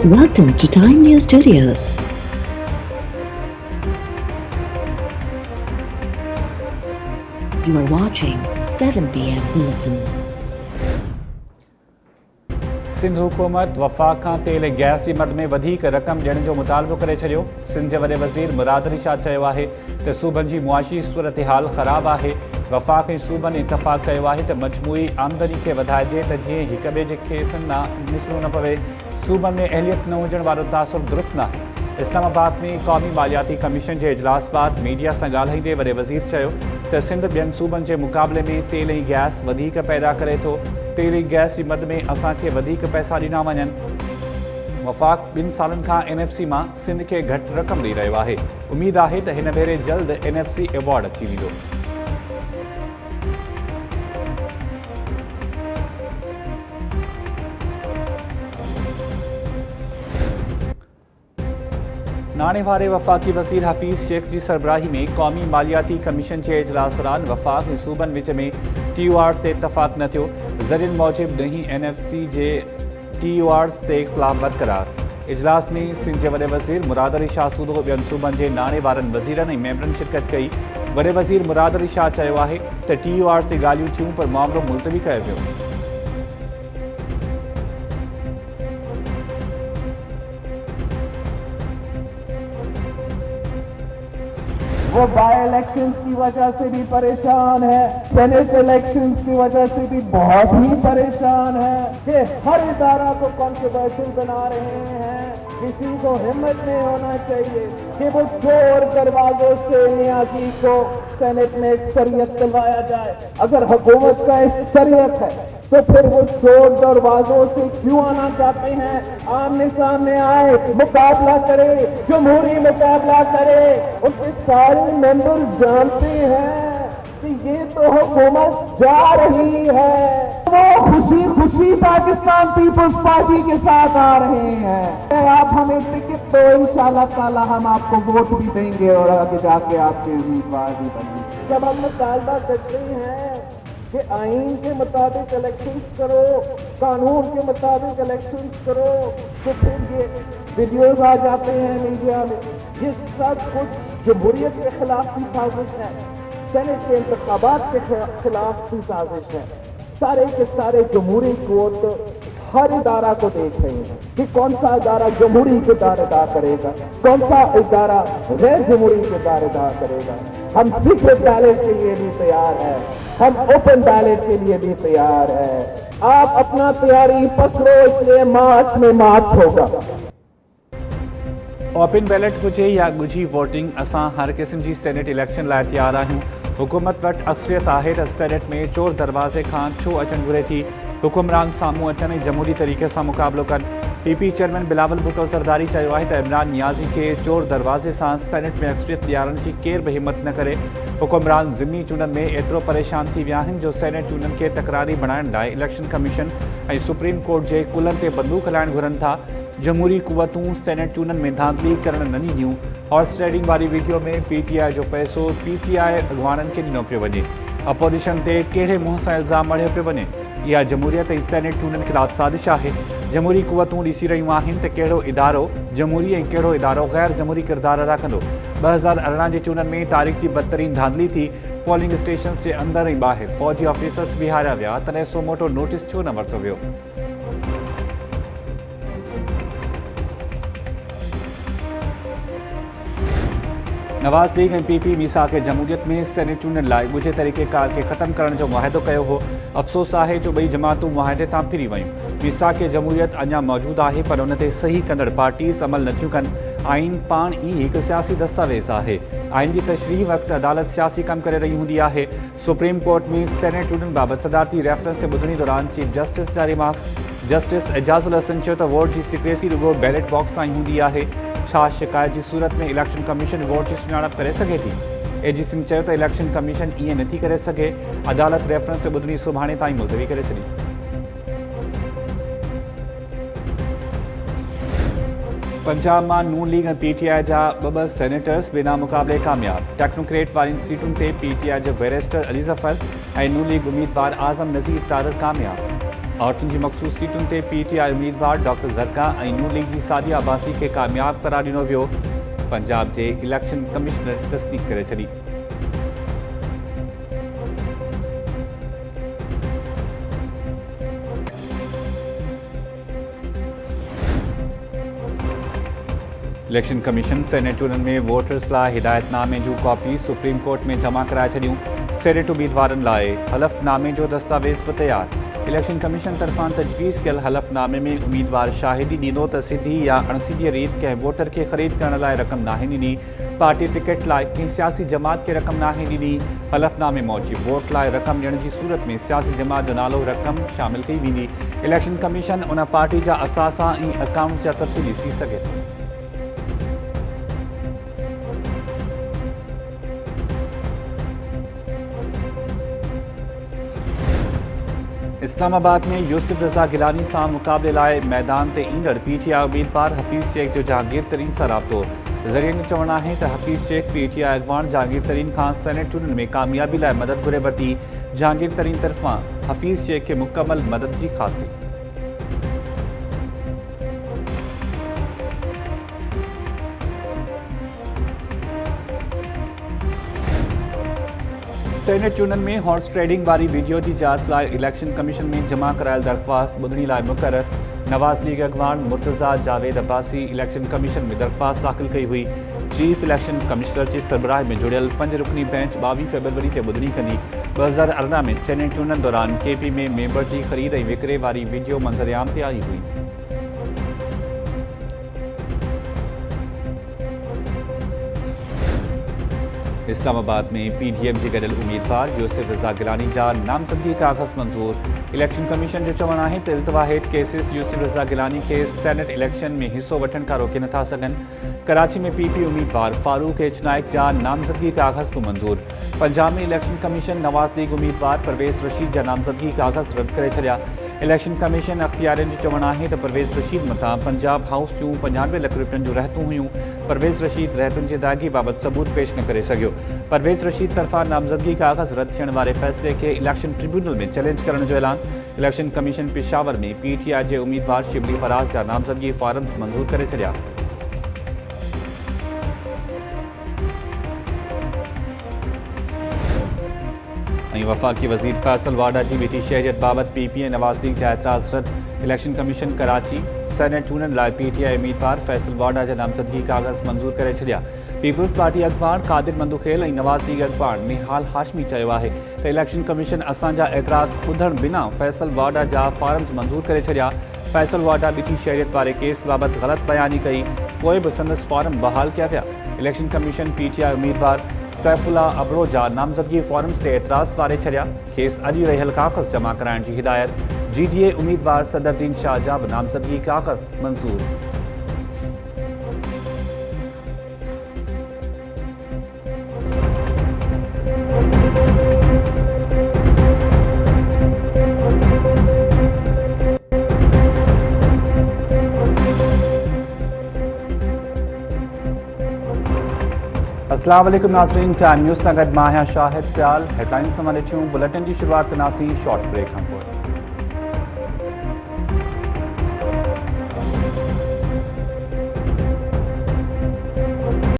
Welcome to Time News Studios. You are watching 7 p.m. Bulletin. Sindh हुकूमत वफ़ाक़ खां तेल ऐं gas जी मद में वधीक रक़म ॾियण जो मुतालबो करे छॾियो। सिंध जे वॾे वज़ीर मुराद अली शाह चयो आहे त सूबनि जी मुआशी सूरत हाल ख़राबु आहे। वफ़ाक़ ऐं सूबनि इतफ़ाक़ कयो आहे त मजमूई आमदनी खे वधाइजे त जीअं हिक ॿिए जे केसनि न ॾिसणो न पवे। सूबनि में अहलियत न हुजण वारो तासुर दुरुस्त न आहे। इस्लामाबाद में क़ौमी मालियाती कमीशन जे इजलास बाद मीडिया सां ॻाल्हाईंदे वॾे वज़ीर चयो त सिंध ॿियनि सूबनि जे मुक़ाबले में तेल ऐं गैस वधीक पैदा करे थो। तेल ऐं गैस जी मद में असांखे वधीक पैसा ॾिना वञनि। वफ़ाक़ 2 सालनि खां NFC मां सिंध खे घटि रक़म ॾेई रहियो आहे। उमेद आहे त हिन भेरे जल्द NFC अवॉर्ड अची वेंदो। नाणे वारे वफ़ाक़ी वज़ीर हफ़ीज़ शेख जी सरबराही में क़ौमी मालियाती कमीशन जे इजलास दौरान वफ़ाक़ ऐं सूबनि विच में TORs ते इतफ़ाक़ न थियो। ज़रियनि मूजिबि ॾहीं NFC जे TORs ते इख़्तिलाफ़ बरक़रार। इजलास में सिंध जे वॾे वज़ीर मुराद अली शाह सूदो ॿियनि सूबनि जे नाणे वारनि वज़ीरनि ऐं मेंबरनि शिरकत कई। वॾे वज़ीर मुराद अली शाह चयो आहे त TORs ते ॻाल्हियूं थियूं पर मामिलो मुलतवी कयो वियो। वो बाय इलेक्शंस की वजह से भी परेशान है, सेनेट इलेक्शंस की वजह से भी बहुत ही परेशान है कि हर इदारा को कंट्रोवर्शियल बना रहे हैं। किसी को हिम्मत नहीं होना चाहिए कि वो चोर दरवाजों से नियाजी को सेनेट में अक्सरियत दिलवाया जाए। अगर हुकूमत का अक्सरियत है तो फिर वो चोर दरवाजों से क्यों आना चाहते हैं? आमने सामने आए, मुकाबला करे, जमहूरी मुकाबला करे। उनके सारे मेंबर जानते हैं कि ये तो हुकूमत जा रही है। वो खुशी खुशी पाकिस्तान पीपल्स पार्टी के साथ आ रहे हैं। आप हमें टिकट दो, इंशाल्लाह ताला हम आपको वोट भी देंगे और आगे जाके आपके उम्मीदवार भी बनेंगे। जब हम मुतालबा करते हैं कि आईन के मुताबिक इलेक्शंस करो, कानून के मुताबिक इलेक्शंस करो, तो फिर ये वीडियोज आ जाते हैं मीडिया में। ये सब कुछ जमहूरियत के खिलाफ की साजिश है, सेनेट के इंतखाबात के खिलाफ की साजिश है। सारे के सारे जमहूरी कोर्ट हर इदारा को देख रहे हैं कि कौन सा इदारा जमहूरी किरदार अदा करेगा, कौन सा इदारा गैर जमहूरी किरदार अदा करेगा। हम सीक्रेट बैलेट के लिए भी तैयार है, हम ओपन बैलेट के लिए भी तैयार है। आप अपना तैयारी पकड़ो, इसलिए मार्च में मार्च होगा। ओपन बैलेट हुजे या ॻुझी वोटिंग, असां हर क़िस्म जी सेनेट इलेक्शन लाइ तैयार आहियूं। हुकूमत वटि अक्सरियत आहे त सेनेट में चोर दरवाज़े खां छो अचणु घुरे थी। हुकुमरान साम्हूं अचनि ऐं जमहूरी तरीक़े सां मुक़ाबिलो कनि। PP चेयरमैन बिलावल भुट्टो ज़रदारी चयो आहे त इमरान नियाज़ी खे चोर दरवाज़े सां सेनेट में अक्सरियत ॾियारण जी केर बि हिमत न करे। हुकुमरान ज़िमनी चूंडनि में एतिरो परेशान थी विया आहिनि जो सेनेट चूंडनि खे तकरारी बणाइण लाइ इलेक्शन कमीशन ऐं सुप्रीम कोर्ट जे कुलनि ते बंदूक हलाइण घुरनि था। जमहूरी कुवतूं सेनेट चूंडनि में धांधली करण न ॾींदियूं। हॉर्स ट्रेडिंग वारी वीडियो में PTI जो पैसो PTI अॻवाननि खे ॾिनो पियो वञे। अपोजिशन ते कहिड़े मुंहं सां इल्ज़ाम मढ़ियो पियो वञे। इहा जमहूरियत ऐं सेनेट चूंडनि ख़िलाफ़ साज़िश आहे। जमहूरी कुवतूं ॾिसी रहियूं आहिनि त कहिड़ो इदारो जमहूरी ऐं कहिड़ो इदारो गैर जमहूरी किरदारु अदा कंदो। 2018 जे चूंडनि में तारीख़ जी बदतरीन धांधली थी। पोलिंग स्टेशन जे अंदरि ऐं ॿाहिरि फ़ौजी ऑफिसर्स बीहारिया विया, तॾहिं सो मोटो नोटिस छो न वरितो वियो। नवाज़ लीग ऐं PP मीसाक जमहूरियत में सेनेट चूंडनि लाइ ॻुझे तरीक़ेकार खे ख़तमु करण जो मुआहिदो कयो हो। अफ़सोस आहे जो ॿई जमातूं मुआहिदे तां फिरी वयूं। मीसाक जमहूरियत अञा मौजूदु आहे पर उन ते सही कंदड़ पार्टीज़ अमल नथियूं कनि। आइन पाण ई हिकु सियासी दस्तावेज़ आहे। आइन जी तशरीह वक़्तु अदालत सियासी कमु करे रही हूंदी आहे। सुप्रीम कोर्ट में सेनेट चूंडनि बाबति सदारती रेफरेंस ते ॿुधणी दौरान चीफ जस्टिस जारी मार्क्स जस्टिस एजाज़ुल हसन चयो त वोट जी सीक्रेसी रुॻो बैलेट बॉक्स ताईं हूंदी आहे। छा शिकायत जी सूरत में इलेक्शन कमीशन वोट जी सुञाणप करे सघे थी? AG सिंह चयो त इलेक्शन कमीशन ईअं नथी करे सघे। अदालत रेफरेंस ते ॿुधणी सुभाणे ताईं मुलतवी करे छॾी। पंजाब मां नून लीग ऐं PTI जा ॿ सेनेटर्स बिना मुक़ाबले कामयाब। टेक्नोक्रेट वारियुनि सीटुनि ते PTI जो बैरिस्टर अली ज़फ़र ऐं नून लीग उम्मीदवार आज़म नज़ीर तारर कामयाब। औरतुन जी मखसूस सीटुन ते PTI उम्मीदवार डॉक्टर ज़रका ऐं नून लीग जी सादिया अब्बासी खे कामयाब करार ॾिनो वियो। पंजाब जे इलेक्शन कमिश्नर तस्दीक करे छॾी। इलेक्शन कमीशन सेनेट चूंडनि में वोटर्स लाइ हिदायतनामे जूं कॉपी सुप्रीम कोर्ट में जमा कराए छॾियूं। सेनेट उम्मीदवारनि लाइ हलफ़नामे जो दस्तावेज़ बि तयारु। इलेक्शन कमीशन तरफ़ां तजवीज़ कयल हलफ़नामे में उम्मीदवार शाहिदी ॾींदो त सिधी या अणसिधी रीत कंहिं वोटर खे ख़रीद करण लाइ रक़म नाहे ॾिनी, पार्टी टिकट लाइ कंहिं सियासी जमात खे रक़म नाहे ॾिनी। हलफ़नामे मूजिबि वोट लाइ रक़म ॾियण जी सूरत में सियासी जमात जो नालो रक़म शामिल कई वेंदी। इलेक्शन कमीशन उन पार्टी जा असासा ऐं अकाउंट जा तफ़सील ॾिसी सघे थो। इस्लामाबाद में यूसुफ रज़ा गिलानी सां मुक़ाबले लाइ मैदान ते ईंदड़ PTI उम्मीदवार हफ़ीज़ शेख जो जहांगीर तरीन सां राब्तो। ज़रिए जो चवणु आहे त हफ़ीज़ शेख PTI अॻवान जहांगीर तरीन खां सेनेट चूंडनि में कामयाबी लाइ मदद घुरे वरिती। जहांगीर तरीन तरफ़ां हफ़ीज़ शेख खे मुकमल मदद जी ख़ातिरी। सेनेट चूंडनि में हॉर्स ट्रेडिंग वारी वीडियो जी जांच लाइ इलेक्शन कमीशन में जमा करायल दरख़्वास्त ॿुधणी लाइ मुक़रर। नवाज़ लीग अॻवान मुर्तज़ा जावेद अब्बासी इलेक्शन कमीशन में दरख़्वास्त दाख़िल कई हुई। चीफ इलेक्शन कमिश्नर जी सरबराह में जुड़ियल 5 रुकनी बेंच 22 फरवरी ते ॿुधणी कंदी। 2018 में सेनेट चूंडनि दौरान KP में मेंबर जी ख़रीद ऐं विकिरे वारी वीडियो मंज़रिआम ते आई हुई। इस्लामाबाद में PDM जे गॾियल उम्मीदवार यूसुफ रज़ा गिलानी जा नामज़दगी काग़ज़ मंज़ूर। इलेक्शन कमीशन जो चवणु आहे त इल्तवा हेठि केसिस यूसुफ रज़ा गिलानी खे सेनेट इलेक्शन में हिसो वठण खां रोके नथा सघनि। कराची में PP उम्मीदवार फारूक H नाइक जा नामज़दगी काग़ज़ बि मंज़ूर। पंजाब में इलेक्शन कमीशन नवाज़ लीग उम्मीदवार परवेज़ रशीद जा नामज़दगी काग़ज़ रद्द करे छॾिया। इलेक्शन कमीशन अख़्तियारियुनि जो चवणु आहे त परवेज़ रशीद मथां पंजाब हाउस जूं 95 लख रुपयनि जूं रहतूं हुयूं। परवेज़ रशीद रहतुनि जी अदायगी बाबति सबूत पेश न करे सघियो। परवेज़ रशीद तरफ़ां नामज़दगी काग़ज़ रद्द थियण वारे फ़ैसिले खे इलेक्शन ट्रिब्यूनल में चैलेंज करण जो ऐलान। इलेक्शन कमीशन पेशावर में PTI जे उम्मीदवार शिबली फराज़ जा नामज़दगी फॉर्म्स मंज़ूर करे छॾिया। ऐं वफ़ाक़ी वज़ीर फैसल वाडा जी बीठी शहरियत बाबति PP ऐं नवाज़ लीग जा एतिराज़ रद्द। इलेक्शन कमीशन कराची सेनेट चूंडनि लाइ PTI उम्मीदवार फैसल वाडा जा नामज़दगी काग़ज़ मंज़ूर करे छॾिया। पीपल्स पार्टी अॻवान कादिर मंदुखेल ऐं नवाज़ लीग अॻवान निहाल हाशमी चयो आहे त इलेक्शन कमीशन असांजा एतिराज़ ॿुधण बिना फैसल वाडा जा फॉर्म्स मंज़ूर करे छॾिया। फैसल वाडा बीठी शहरियत वारे केस बाबति ग़लति बयानी कई, पोइ बि संदसि फॉर्म बहाल कया विया। इलेक्शन कमीशन PTI उम्मीदवार सैफुल्ला अबरो जा नामज़दगी फॉर्म्स ते एतिराज़ वारे छॾिया। खेसि अॼु रहियल काग़ज़ जमा कराइण जी हिदायत। GDA उम्मीदवार सदरुद्दीन शाह जा बि नामज़दगी काग़ज़ मंज़ूर। अस्सलाम वालेकुम नाज़रीन, टाइम न्यूज़ सां गॾु मां आहियां शाहिद सियाल। हेडलाइन्स सां ॾिठियूं बुलेटिन जी शुरूआत कंदासीं शॉर्ट ब्रेक खां पोइ।